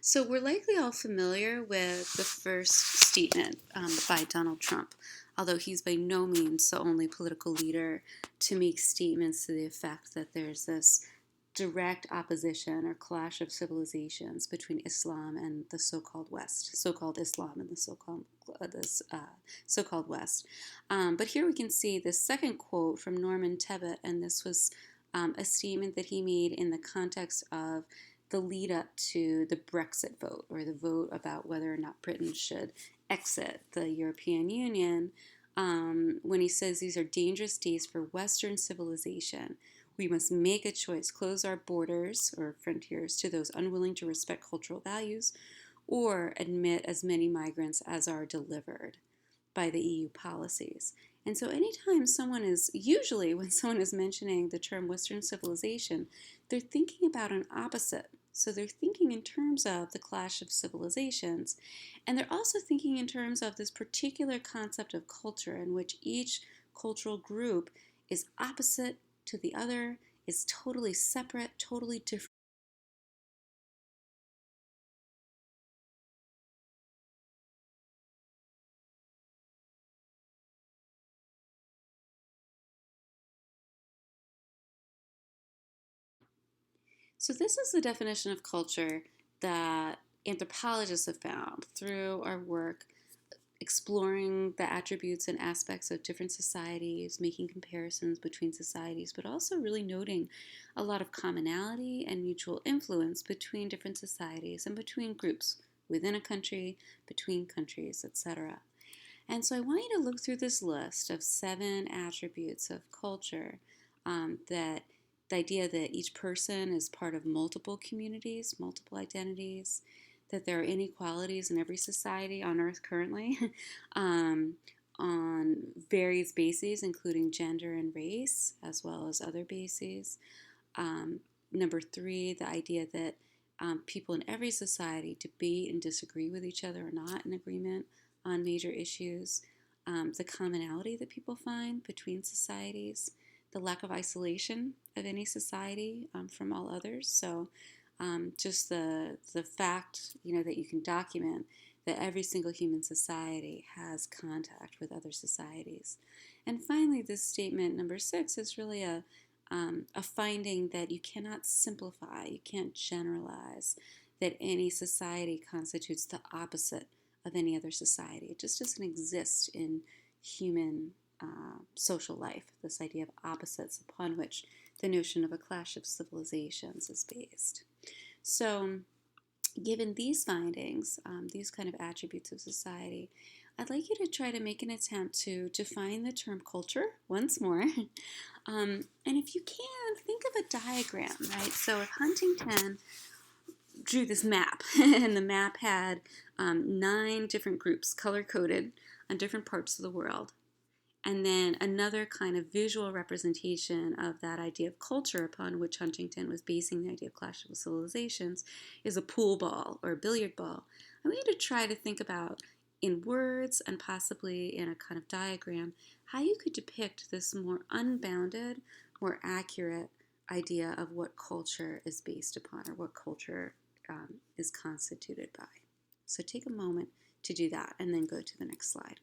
So we're likely all familiar with the first statement by Donald Trump, although he's by no means the only political leader to make statements to the effect that there's this direct opposition or clash of civilizations between Islam and the so-called West, so-called Islam and the so-called West. But here we can see the second quote from Norman Tebbit, and this was a statement that he made in the context of the lead up to the Brexit vote, or the vote about whether or not Britain should exit the European Union, when he says these are dangerous days for Western civilization. We must make a choice, close our borders or frontiers to those unwilling to respect cultural values, or admit as many migrants as are delivered by the EU policies. And so, usually when someone is mentioning the term Western civilization, they're thinking about an opposite. So they're thinking in terms of the clash of civilizations, and they're also thinking in terms of this particular concept of culture in which each cultural group is opposite to the other, is totally separate, totally different. So, this is the definition of culture that anthropologists have found through our work exploring the attributes and aspects of different societies, making comparisons between societies, but also really noting a lot of commonality and mutual influence between different societies and between groups within a country, between countries, etc. And so I want you to look through this list of 7 attributes of culture, that the idea that each person is part of multiple communities, multiple identities, that there are inequalities in every society on earth currently, um, on various bases, including gender and race, as well as other bases. Um, Number 3, the idea that people in every society debate and disagree with each other or not in agreement on major issues, the commonality that people find between societies, the lack of isolation of any society from all others. So, just the fact, that you can document that every single human society has contact with other societies. And finally, this statement number 6 is really a finding that you cannot simplify, you can't generalize, that any society constitutes the opposite of any other society. It just doesn't exist in human social life, this idea of opposites upon which the notion of a clash of civilizations is based. So, given these findings, these kind of attributes of society, I'd like you to try to make an attempt to define the term culture once more. And if you can, think of a diagram, right? So if Huntington drew this map, and the map had 9 different groups color coded on different parts of the world, and then another kind of visual representation of that idea of culture upon which Huntington was basing the idea of clash of civilizations is a pool ball or a billiard ball. I want you to try to think about, in words and possibly in a kind of diagram, how you could depict this more unbounded, more accurate idea of what culture is based upon, or what culture is constituted by. So take a moment to do that and then go to the next slide.